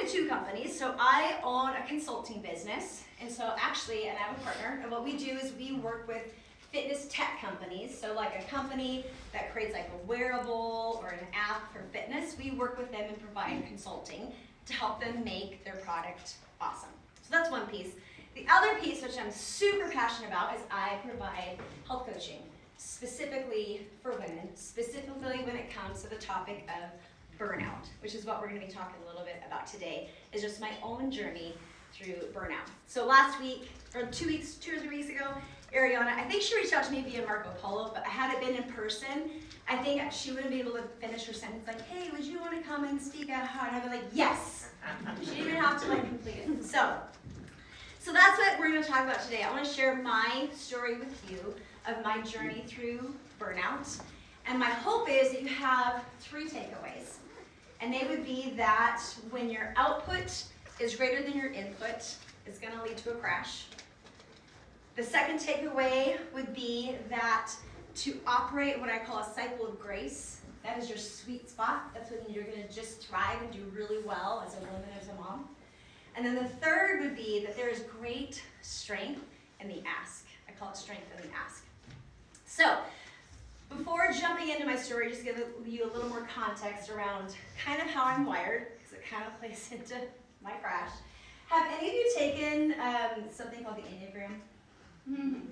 into two companies. So I own a consulting business, and so actually, and I have a partner, and what we do is we work with fitness tech companies. So like a company that creates like a wearable or an app for fitness, we work with them and provide consulting to help them make their product awesome. So that's one piece. The other piece, which I'm super passionate about, is I provide health coaching, specifically for women, specifically when it comes to the topic of burnout, which is what we're going to be talking a little bit about today, is just my own journey through burnout. So last week, or 2 or 3 weeks ago, Ariana, I think she reached out to me via Marco Polo, but had it been in person, I think she wouldn't be able to finish her sentence like, hey, would you want to come and speak at how? And I'd be like, yes. She didn't even have to like complete it. So that's what we're going to talk about today. I want to share my story with you of my journey through burnout. And my hope is that you have 3 takeaways. And they would be that when your output is greater than your input, it's going to lead to a crash. The second takeaway would be that to operate what I call a cycle of grace, that is your sweet spot. That's when you're going to just thrive and do really well as a woman, as a mom. And then the third would be that there is great strength in the ask. I call it strength in the ask. So, before jumping into my story, just give you a little more context around kind of how I'm wired, because it kind of plays into my crash. Have any of you taken something called the Enneagram?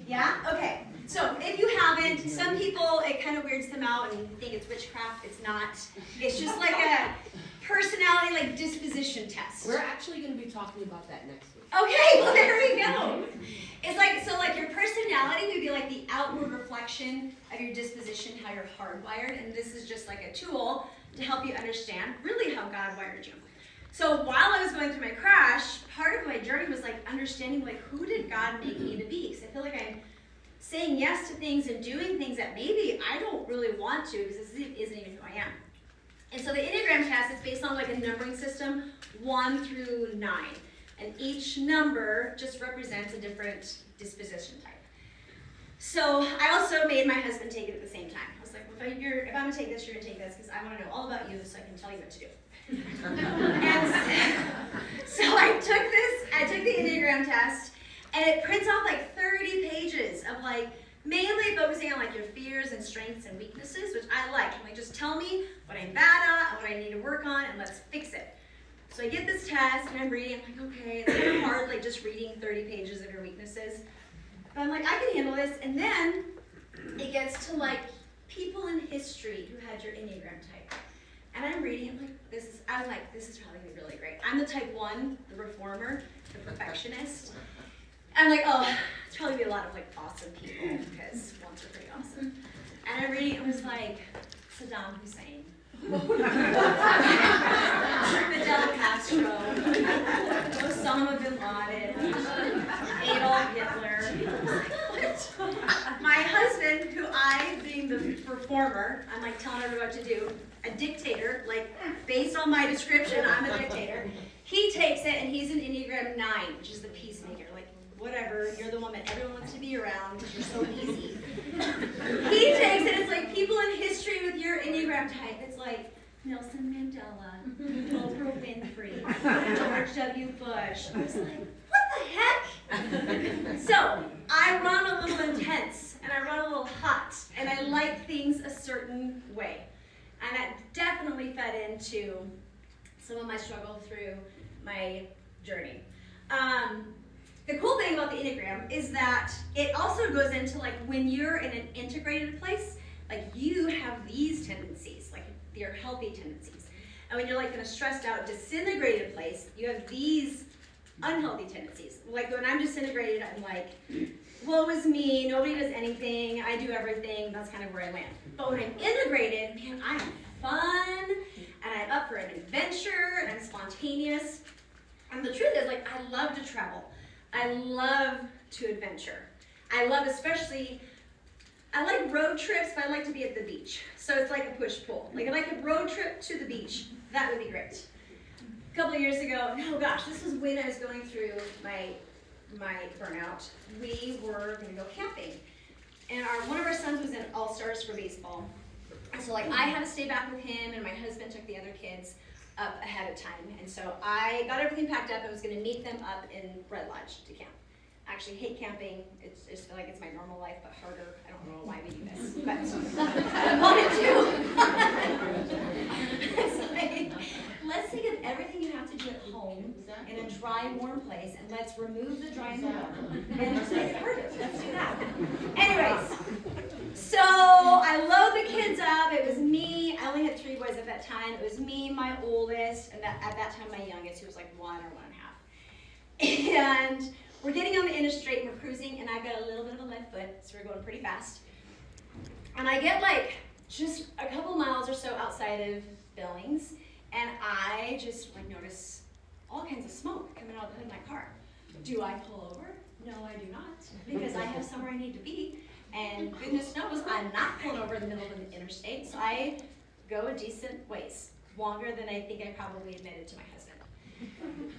Yeah? Okay. So if you haven't, some people, it kind of weirds them out and think it's witchcraft. It's not. It's just like a personality, like disposition test. We're actually going to be talking about that next week. Okay, well there we go. It's like, so like your personality would be like the outward reflection of your disposition, how you're hardwired, and this is just like a tool to help you understand really how God wired you. So while I was going through my crash, part of my journey was like understanding like who did God make me to be? Because I feel like I'm saying yes to things and doing things that maybe I don't really want to because this isn't even who I am. And so the Enneagram test is based on like a numbering system, 1 through 9. And each number just represents a different disposition type. So I also made my husband take it at the same time. I was like, well, if I'm going to take this, you're going to take this because I want to know all about you so I can tell you what to do. And so I took the Enneagram test, and it prints off like 30 pages of like mainly focusing on like your fears and strengths and weaknesses, which I like. I'm like, just tell me what I'm bad at and what I need to work on, and let's fix it. So I get this test, and I'm reading. I'm like, okay, it's kind of hard, like just reading 30 pages of your weaknesses. But I'm like, I can handle this. And then it gets to like people in history who had your Enneagram type. And I'm reading, I'm like, this is probably gonna be really great. I'm the type 1, the reformer, the perfectionist. I'm like, oh, it's probably gonna be a lot of like awesome people because ones are pretty awesome. And I'm reading, it was like Saddam Hussein, Fidel Castro, Osama bin Laden, Adolf Hitler. My husband, who I, being the performer, I'm like telling everyone what to do, a dictator, like based on my description, I'm a dictator. He takes it and he's an Enneagram 9, which is the peacemaker. Like, whatever, you're the one that everyone wants to be around because you're so easy. He takes it, it's like people in history with your Enneagram type. It's like Nelson Mandela, Oprah Winfrey, George W. Bush. I was like, what the heck? So I run a little intense and I run a little hot and I like things a certain way. And that definitely fed into some of my struggle through my journey. The cool thing about the Enneagram is that it also goes into like when you're in an integrated place, like you have these tendencies, like your healthy tendencies. And when you're like in a stressed out, disintegrated place, you have these unhealthy tendencies. Like when I'm disintegrated, I'm like, woe is me, nobody does anything, I do everything, that's kind of where I land. But when I'm integrated, man, I'm fun, and I'm up for an adventure, and I'm spontaneous. And the truth is, like, I love to travel. I love to adventure. I like road trips, but I like to be at the beach. So it's like a push-pull. Like, if I could road trip to the beach, that would be great. A couple of years ago, this was when I was going through my burnout. We were going to go camping. And one of our sons was in All-Stars for baseball. And so, like, I had to stay back with him, and my husband took the other kids. up ahead of time. And so I got everything packed up. I was gonna meet them up in Red Lodge to camp. I actually hate camping. I just feel like it's my normal life, but harder. I don't know why we do this, but I wanted to. It's like, let's think of everything you have to do at home in a dry, warm place, and let's remove the dry and the warm, and just make it harder. Let's do that. Anyways, so I load the kids up. It was me. I only had 3 boys at that time. It was me, my oldest, and at that time my youngest, who was like 1 or 1.5. And we're getting on the interstate, and we're cruising, and I've got a little bit of a lead foot, so we're going pretty fast. And I get like just a couple miles or so outside of Billings, and I just like notice all kinds of smoke coming out of the hood of my car. Do I pull over? No, I do not, because I have somewhere I need to be, and goodness knows I'm not pulling over in the middle of the interstate, so I go a decent ways, longer than I think I probably admitted to my husband.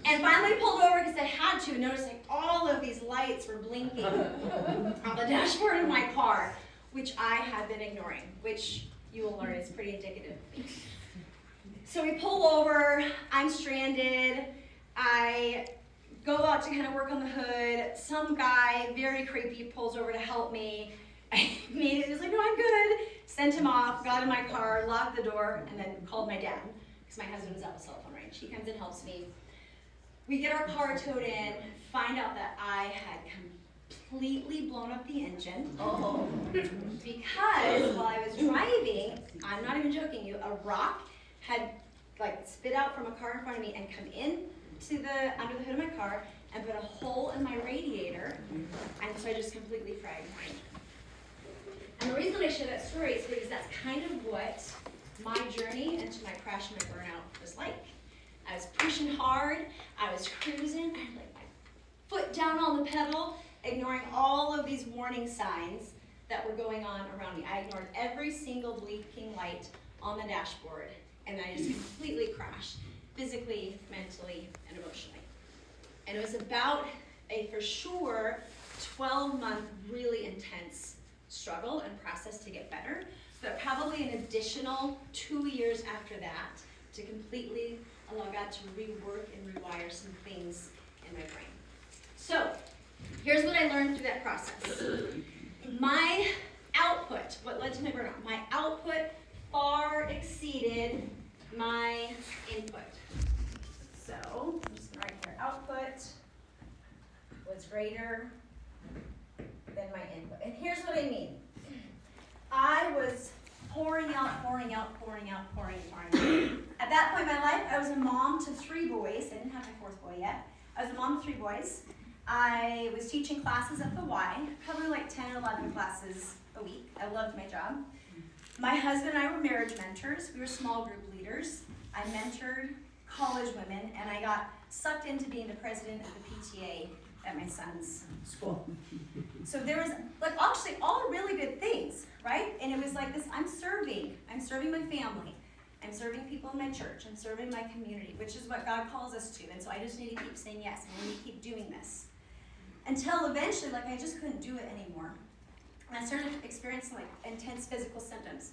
And finally pulled over because I had to, and noticed like all of these lights were blinking on the dashboard of my car, which I had been ignoring, which you will learn is pretty indicative of me. So we pull over, I'm stranded, I go out to kind of work on the hood. Some guy, very creepy, pulls over to help me. I immediately was like, no, I'm good. Sent him off, got in my car, locked the door, and then called my dad, because my husband was out of cell phone range. He comes and helps me. We get our car towed in, find out that I had completely blown up the engine. Oh. Because while I was driving, I'm not even joking you, a rock had like spit out from a car in front of me and come in to the under the hood of my car and put a hole in my radiator, and so I just completely fried. And the reason I share that story is because that's kind of what my journey into my crash and my burnout was like. I was pushing hard, I was cruising, I had like my foot down on the pedal, ignoring all of these warning signs that were going on around me. I ignored every single blinking light on the dashboard, and I just completely crashed, physically, mentally, and emotionally. And it was about a, for sure, 12-month really intense struggle and process to get better, but probably an additional 2 years after that to completely allow God to rework and rewire some things in my brain. So, here's what I learned through that process. My output, what led to my burnout, my output far exceeded my input. So, I'm just going to write here, output was greater than my input. And here's what I mean. I was pouring out. At that point in my life, I was a mom to 3 boys. I didn't have my 4th boy yet. I was a mom to 3 boys. I was teaching classes at the Y, probably like 10 or 11 classes a week. I loved my job. My husband and I were marriage mentors. We were small group leaders. I mentored college women, and I got sucked into being the president of the PTA at my son's school. So there was like actually all really good things, right? And it was like this, I'm serving my family. I'm serving people in my church. I'm serving my community, which is what God calls us to. And so I just need to keep saying yes, and I need to keep doing this. Until eventually, like I just couldn't do it anymore. And I started experiencing like intense physical symptoms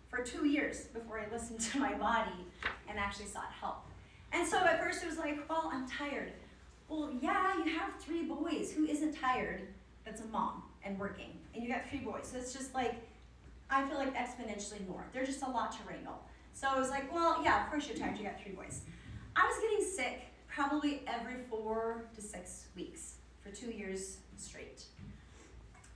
for 2 years before I listened to my body and actually sought help. And so at first it was like, well, I'm tired. Well, yeah, you have 3 boys. Who isn't tired that's a mom and working? And you got 3 boys. So it's just like, I feel like exponentially more. There's just a lot to wrangle. So I was like, well, yeah, of course you're tired. You got 3 boys. I was getting sick probably every 4 to 6 weeks for 2 years straight.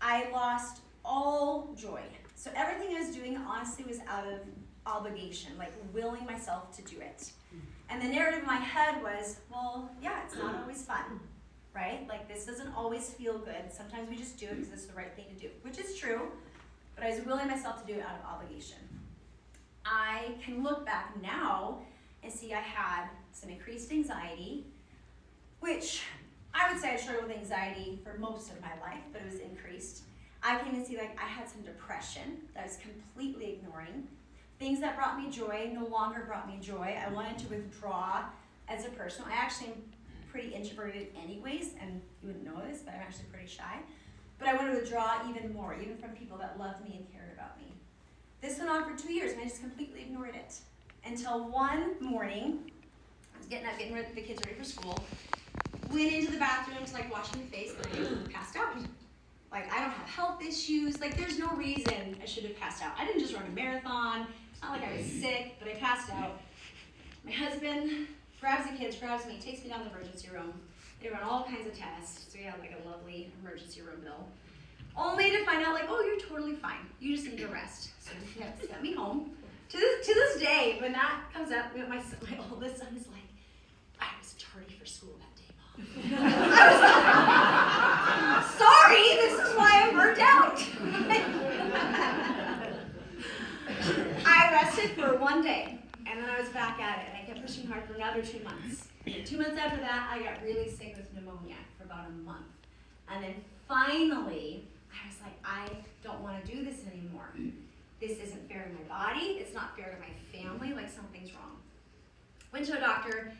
I lost all joy. So everything I was doing honestly was out of obligation, like willing myself to do it. And the narrative in my head was, well, yeah, it's not always fun, right? Like this doesn't always feel good. Sometimes we just do it because it's the right thing to do, which is true, but I was willing myself to do it out of obligation. I can look back now and see I had some increased anxiety, which I would say I struggled with anxiety for most of my life, but it was increased. I can even see like I had some depression that I was completely ignoring. Things that brought me joy no longer brought me joy. I wanted to withdraw as a person. I actually am pretty introverted anyways, and you wouldn't know this, but I'm actually pretty shy. But I wanted to withdraw even more, even from people that loved me and cared about me. This went on for 2 years, and I just completely ignored it. Until one morning, was getting up, getting the kids ready for school. Went into the bathroom to like wash my face, and I passed out. Like, I don't have health issues. Like, there's no reason I should have passed out. I didn't just run a marathon. It's not like I was sick, but I passed out. My husband grabs the kids, grabs me, takes me down the emergency room. They run all kinds of tests. So we had like a lovely emergency room bill. Only to find out like, oh, you're totally fine. You just need to rest. So he sent me home. To this day, when that comes up, my oldest son is like, I was tardy for school that day, Mom. I was like, sorry, this is why I'm burnt out. I rested for one day, and then I was back at it, and I kept pushing hard for another 2 months. 2 months after that, I got really sick with pneumonia for about a month. And then finally, I was like, I don't want to do this anymore. This isn't fair to my body. It's not fair to my family. Like, something's wrong. Went to a doctor.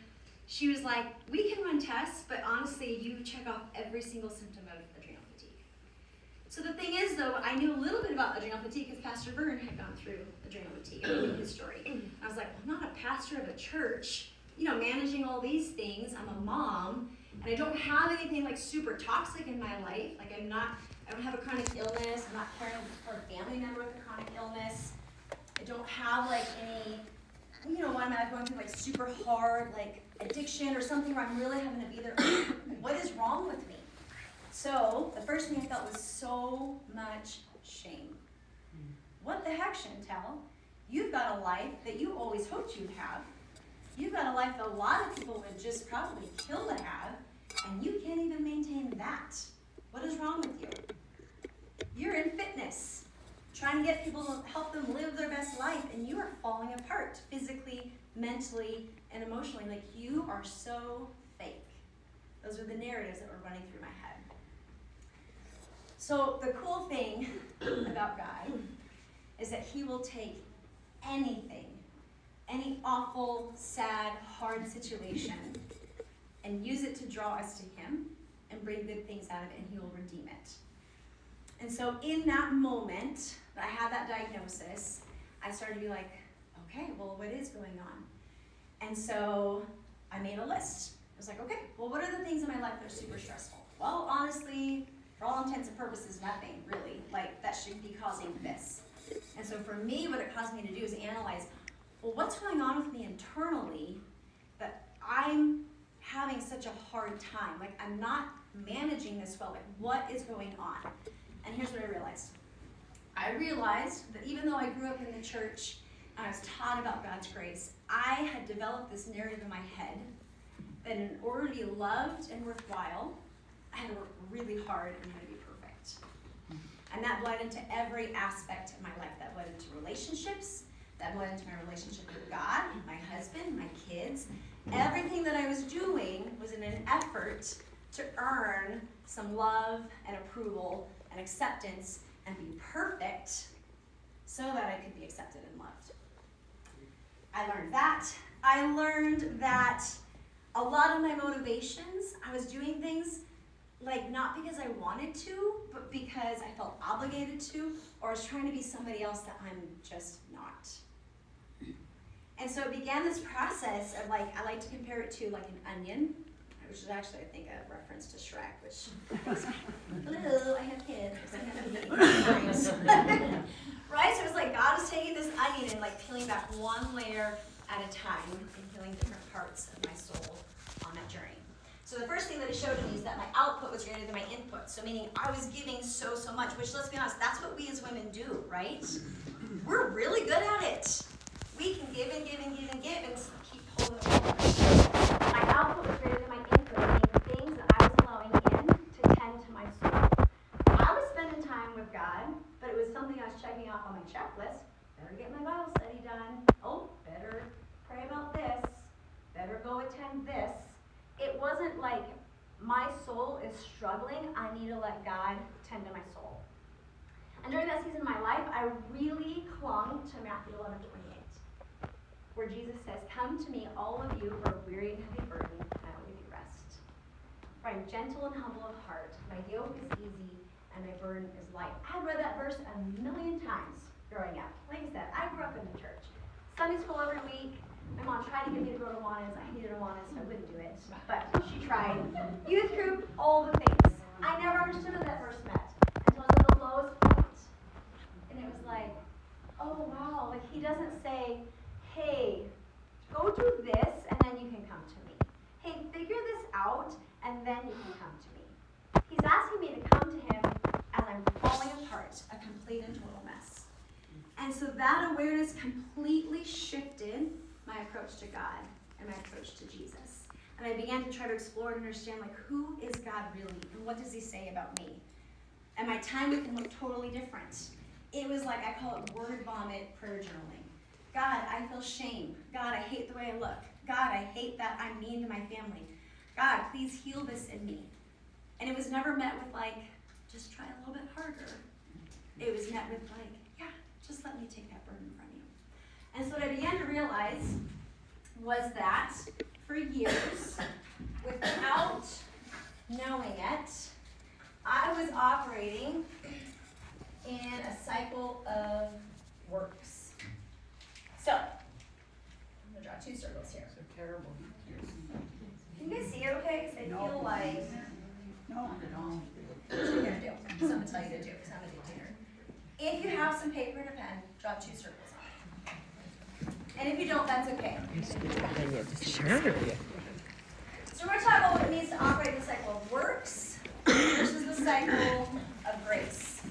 She was like, we can run tests, but honestly, you check off every single symptom of adrenal fatigue. So the thing is, though, I knew a little bit about adrenal fatigue because Pastor Vern had gone through adrenal fatigue. I knew his story. I was like, well, I'm not a pastor of a church, managing all these things. I'm a mom, and I don't have anything like super toxic in my life. Like, I don't have a chronic illness. I'm not caring for a family member with a chronic illness. I don't have like any, why am I going through like super hard like addiction or something where I'm really having to be there. What is wrong with me? So the first thing I felt was so much shame. What the heck, Chantel? You've got a life that you always hoped you'd have. You've got a life that a lot of people would just probably kill to have, and you can't even maintain that. What is wrong with you? You're in fitness, trying to get people to help them live their best life, and you are falling apart physically, mentally, and emotionally. Like, you are so fake. Those are the narratives that were running through my head. So the cool thing about God is that he will take anything, any awful, sad, hard situation, and use it to draw us to him and bring good things out of it, and he will redeem it. And so in that moment that I had that diagnosis, I started to be like, okay, well, what is going on? And so I made a list. I was like, okay, well, what are the things in my life that are super stressful? Well, honestly, for all intents and purposes, nothing really. Like, that should be causing this. And so for me, what it caused me to do is analyze, well, what's going on with me internally that I'm having such a hard time? Like, I'm not managing this well. Like, what is going on? And here's what I realized. I realized that even though I grew up in the church and I was taught about God's grace, I had developed this narrative in my head that in order to be loved and worthwhile, I had to work really hard and had to be perfect. And that bled into every aspect of my life. That bled into relationships. That bled into my relationship with God, my husband, my kids. Everything that I was doing was in an effort to earn some love and approval and acceptance and be perfect so that I could be accepted and loved. I learned that. I learned that a lot of my motivations, I was doing things like not because I wanted to, but because I felt obligated to, or I was trying to be somebody else that I'm just not. And so it began this process of like, I like to compare it to like an onion, which is actually, I think, a reference to Shrek, which goes, hello, I have kids. Right? So it was like God is taking this onion and like peeling back one layer at a time and healing different parts of my soul on that journey. So the first thing that it showed me is that my output was greater than my input. So meaning I was giving so much, which, let's be honest, that's what we as women do, right? We're really good at it. We can give and give and give and give and keep holding the water. My output was greater than my input, meaning the things that I was allowing in to tend to my soul. I was spending time with God, but it was something I was checking off on my checklist. Better get my Bible study done. Oh, better pray about this. Better go attend this. It wasn't like my soul is struggling, I need to let God tend to my soul. And during that season of my life, I really clung to Matthew 11:28, where Jesus says, "Come to me, all of you who are weary and heavy burdened, and I will give you rest. For I am gentle and humble of heart, my yoke is easy, and my burden is light." I've read that verse a million times growing up. Like I said, I grew up in the church. Sunday school every week. My mom tried to get me to go to Awanas. I hated Awanas. so I wouldn't do it. But she tried. Youth group, all the things. I never understood it at first met until I was at the lowest point. And it was like, oh wow, like he doesn't say, hey, go do this and then you can come to me. Hey, figure this out and then you can come to me. He's asking me to come to him as I'm falling apart, a complete and total mess. And so that awareness completely shifted my approach to God and my approach to Jesus. And I began to try to explore and understand, like, who is God really? And what does he say about me? And my time with him looked totally different. It was like, I call it word vomit prayer journaling. God, I feel shame. God, I hate the way I look. God, I hate that I'm mean to my family. God, please heal this in me. And it was never met with like, just try a little bit harder. It was met with like, yeah, just let me take that burden from you. And so what I began to realize was that for years, without knowing it, I was operating in a cycle of works. So, I'm gonna draw two circles here. So terrible. Can you guys see it okay? Because I feel like, No, not at all. what you're gonna do. So I'm gonna tell you to do, because I'm a dictator. If you have some paper and a pen, draw two circles on it. And if you don't, that's okay. Sure. So we're going to talk about what it means to operate in the cycle of works versus the cycle of grace.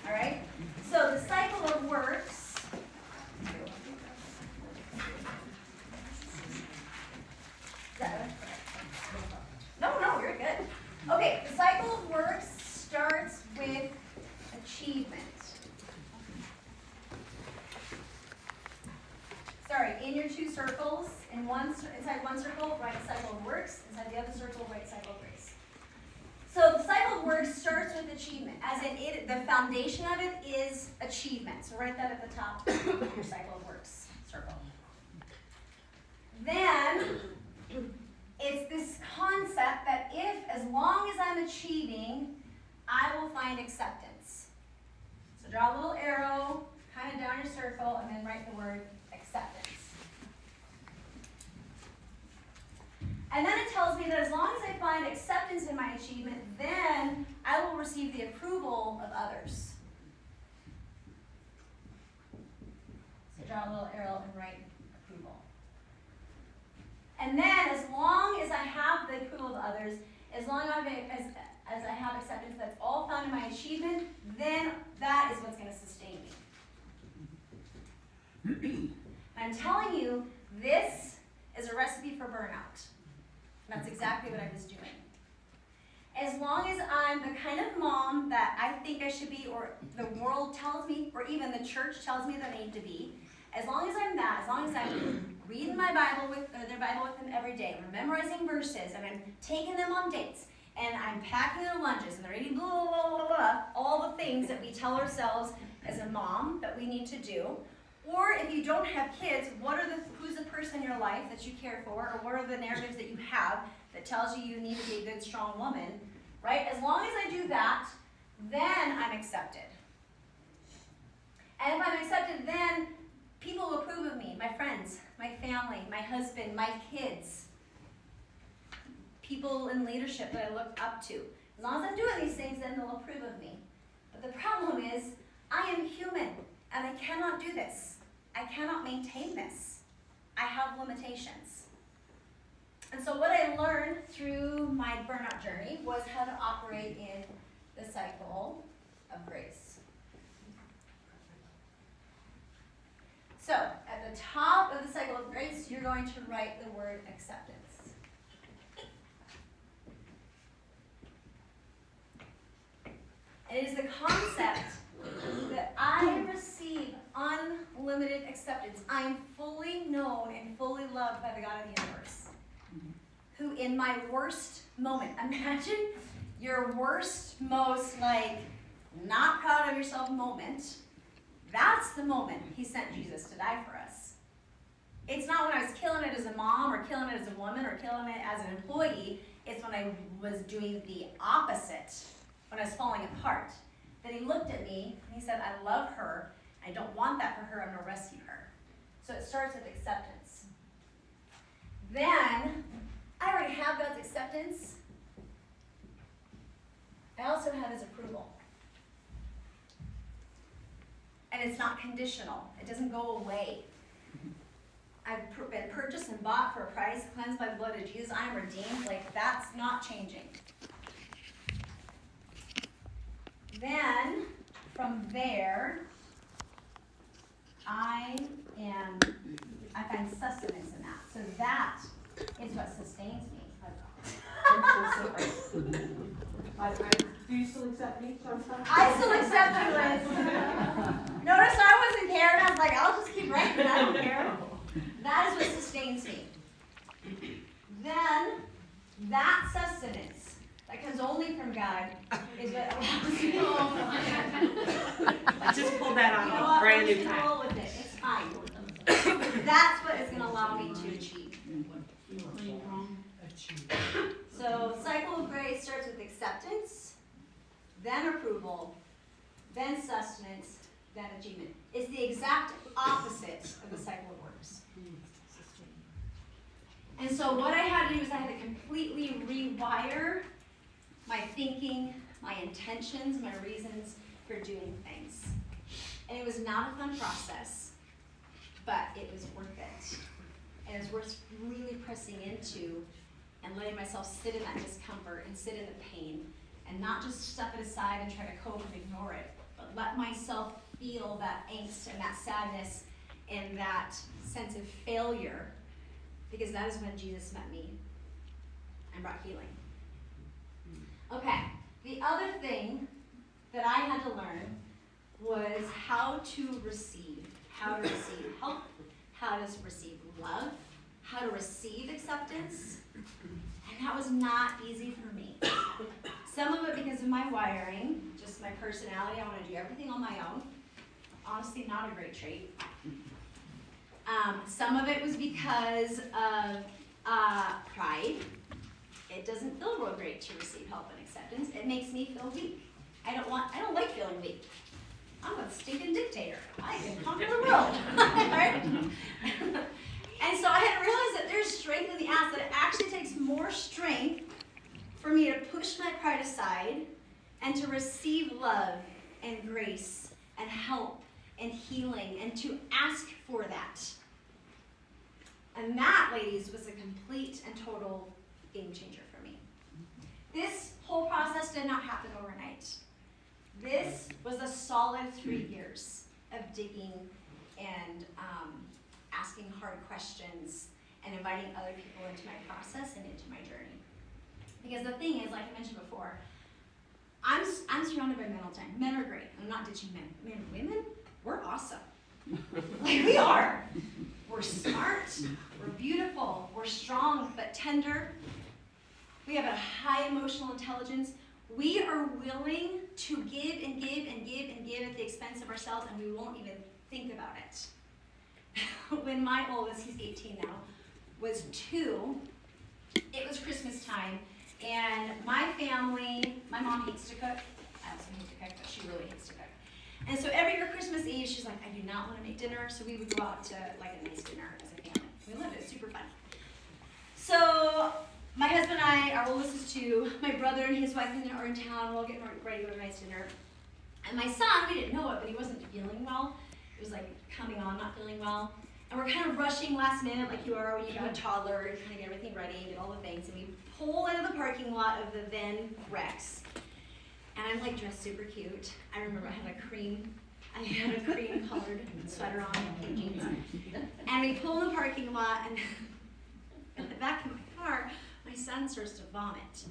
All right? So the cycle of works. Is that it? No, you're good. Okay, the cycle of works starts with achievement. Sorry, in your two circles, inside one circle, write cycle of works. Inside the other circle, write cycle of grace. So the cycle of works starts with achievement, as in the foundation of it is achievement. So write that at the top of your cycle of works circle. Then it's this concept that as long as I'm achieving, I will find acceptance. So draw a little arrow, kind of down your circle, and then write the word acceptance. And then it tells me that as long as I find acceptance in my achievement, then I will receive the approval of others. So draw a little arrow and write approval. And then as long as I have the approval of others, as long as I have acceptance that's all found in my achievement, then that is what's going to sustain me. I'm telling you, this is a recipe for burnout. That's exactly what I was doing. As long as I'm the kind of mom that I think I should be, or the world tells me, or even the church tells me that I need to be, as long as I'm that, as long as I'm reading my Bible their Bible with them every day, we're memorizing verses, and I'm taking them on dates, and I'm packing their lunches, and they're eating blah, blah, blah, blah, all the things that we tell ourselves as a mom that we need to do. Or if you don't have kids, who's the person in your life that you care for, or what are the narratives that you have that tells you you need to be a good, strong woman, right? As long as I do that, then I'm accepted. And if I'm accepted, then people will approve of me, my friends, my family, my husband, my kids, people in leadership that I look up to. As long as I'm doing these things, then they'll approve of me. But the problem is, I am human, and I cannot do this. I cannot maintain this. I have limitations. And so what I learned through my burnout journey was how to operate in the cycle of grace. So at the top of the cycle of grace, you're going to write the word acceptance. And it is the concept that I receive unlimited acceptance. I am fully known and fully loved by the God of the universe, who in my worst moment, imagine your worst, most not proud of yourself moment, that's the moment he sent Jesus to die for us. It's not when I was killing it as a mom or killing it as a woman or killing it as an employee. It's when I was doing the opposite, when I was falling apart. Then he looked at me and he said, I love her. I don't want that for her. I'm going to rescue her. So it starts with acceptance. Then acceptance, I also have is approval. And it's not conditional. It doesn't go away. I've been purchased and bought for a price, cleansed by the blood of Jesus. I am redeemed. Like, that's not changing. Then, from there, I find sustenance in that. So that is what sustains me. Do you still accept me sometimes? I still accept you, Liz. Notice I wasn't caring. I was like, I'll just keep writing. I don't care. That is what sustains me. Then, that sustenance that comes only from God is what allows me I just pulled that You know out what? of brand We'll new just pack. roll with it. It's fine. That's what is going to allow me to achieve. So, cycle of grace starts with acceptance, then approval, then sustenance, then achievement. It's the exact opposite of the cycle of works. And so what I had to do is I had to completely rewire my thinking, my intentions, my reasons for doing things. And it was not a fun process, but it was worth it. And it was worth really pressing into and letting myself sit in that discomfort and sit in the pain and not just stuff it aside and try to cope and ignore it, but let myself feel that angst and that sadness and that sense of failure, because that is when Jesus met me and brought healing. Okay, the other thing that I had to learn was how to receive help, how to receive love, how to receive acceptance, and that was not easy for me. Some of it because of my wiring, just my personality. I want to do everything on my own. Honestly, not a great trait. Some of it was because of pride. It doesn't feel real great to receive help and acceptance. It makes me feel weak. I don't like feeling weak. I'm a stinking dictator. I can conquer the world, right? And so I had to realize that there's strength in the ask, that it actually takes more strength for me to push my pride aside and to receive love and grace and help and healing and to ask for that. And that, ladies, was a complete and total game changer for me. This whole process did not happen overnight. This was a solid 3 years of digging and asking hard questions and inviting other people into my process and into my journey. Because the thing is, like I mentioned before, I'm surrounded by men all the time. Men are great. I'm not ditching men. Men, women, we're awesome. Like, we are. We're smart. We're beautiful. We're strong but tender. We have a high emotional intelligence. We are willing to give and give and give and give at the expense of ourselves, and we won't even think about it. When my oldest, he's 18 now, was 2, it was Christmas time, and my family, my mom hates to cook. I also hate to cook, but she really hates to cook. And so every year Christmas Eve, she's like, I do not want to make dinner, so we would go out to like a nice dinner as a family. We loved it, super fun. So my husband and I, our oldest is 2, my brother and his wife are in town, we're all getting ready to go to a nice dinner. And my son, we didn't know it, but he wasn't feeling well. It was like coming on, not feeling well. And we're kind of rushing last minute like you are when you got a toddler and kind of get everything ready and get all the things. And we pull into the parking lot of the then Rex. And I'm like dressed super cute. I remember I had a cream colored sweater on and pink jeans. And we pull in the parking lot, and in the back of my car, my son starts to vomit.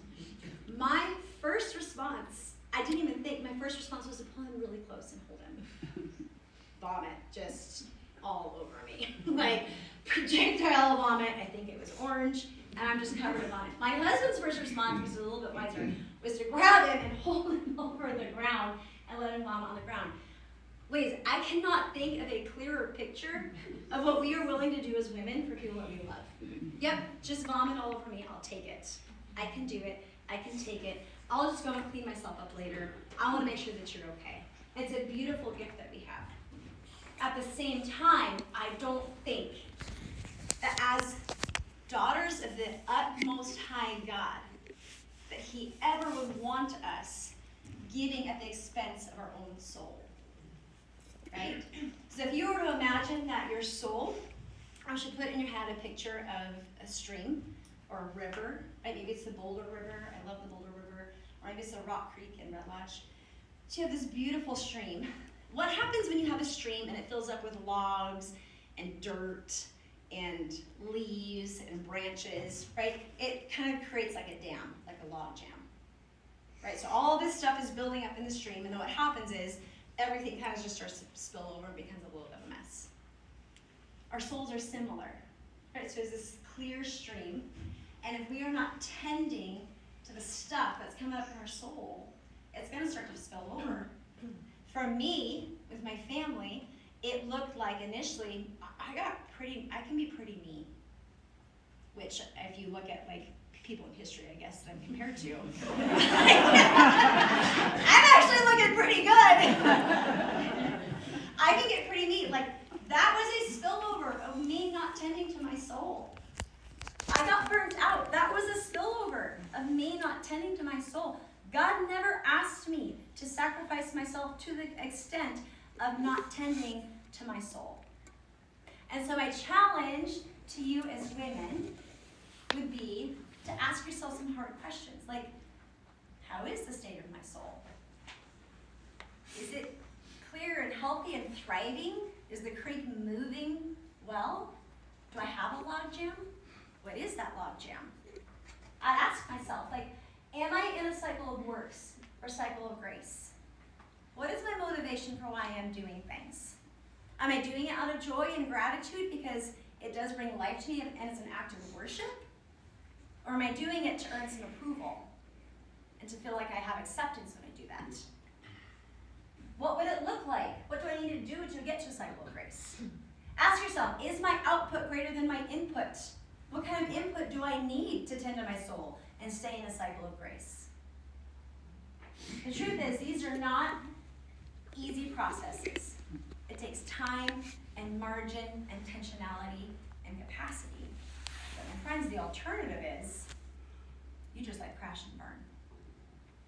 My first response, I didn't even think, my first response was to pull him really close and hold him. Vomit just all over me. Like projectile vomit, I think it was orange, and I'm just covered in vomit. My husband's first response was a little bit wiser, was to grab him and hold him over the ground and let him vomit on the ground. Ladies, I cannot think of a clearer picture of what we are willing to do as women for people that we love. Yep, just vomit all over me, I'll take it. I can do it, I can take it. I'll just go and clean myself up later. I want to make sure that you're okay. It's a beautiful gift that we have. At the same time, I don't think that as daughters of the utmost high God, want us giving at the expense of our own soul, right? So if you were to imagine that your soul, I should put in your head a picture of a stream or a river, right? Maybe it's the Boulder River. I love the Boulder River. Or maybe it's the Rock Creek in Red Lodge. So you have this beautiful stream. What happens when you have a stream and it fills up with logs and dirt and leaves and branches, right? It kind of creates like a dam, like a log jam, right? So all this stuff is building up in the stream, and then what happens is everything kind of just starts to spill over and becomes a little bit of a mess. Our souls are similar, right? So there's this clear stream, and if we are not tending to the stuff that's coming up in our soul, it's going to start to spill over. For me, with my family, it looked like initially I can be pretty mean, which if you look at like people in history, I guess, that I'm compared to, I'm actually looking pretty good. I can get pretty mean. Like, that was a spillover of me not tending to my soul. I got burnt out. That was a spillover of me not tending to my soul. God never asked me to sacrifice myself to the extent of not tending to my soul. And so my challenge to you as women would be to ask yourself some hard questions, like, how is the state of my soul? Is it clear and healthy and thriving? Is the creek moving well? Do I have a log jam? What is that log jam? I ask myself, like, am I in a cycle of works or cycle of grace? What is my motivation for why I'm doing things? Am I doing it out of joy and gratitude because it does bring life to me and it's an act of worship? Or am I doing it to earn some approval and to feel like I have acceptance when I do that? What would it look like? What do I need to do to get to a cycle of grace? Ask yourself, is my output greater than my input? What kind of input do I need to tend to my soul and stay in a cycle of grace? The truth is, these are not easy processes. It takes time and margin and intentionality and capacity. But my friends, the alternative is you just like crash and burn.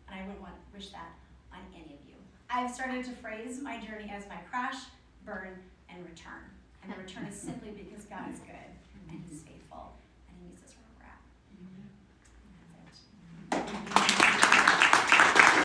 And I wouldn't wish that on any of you. I've started to phrase my journey as my crash, burn, and return. And the return is simply because God is good and He's faithful.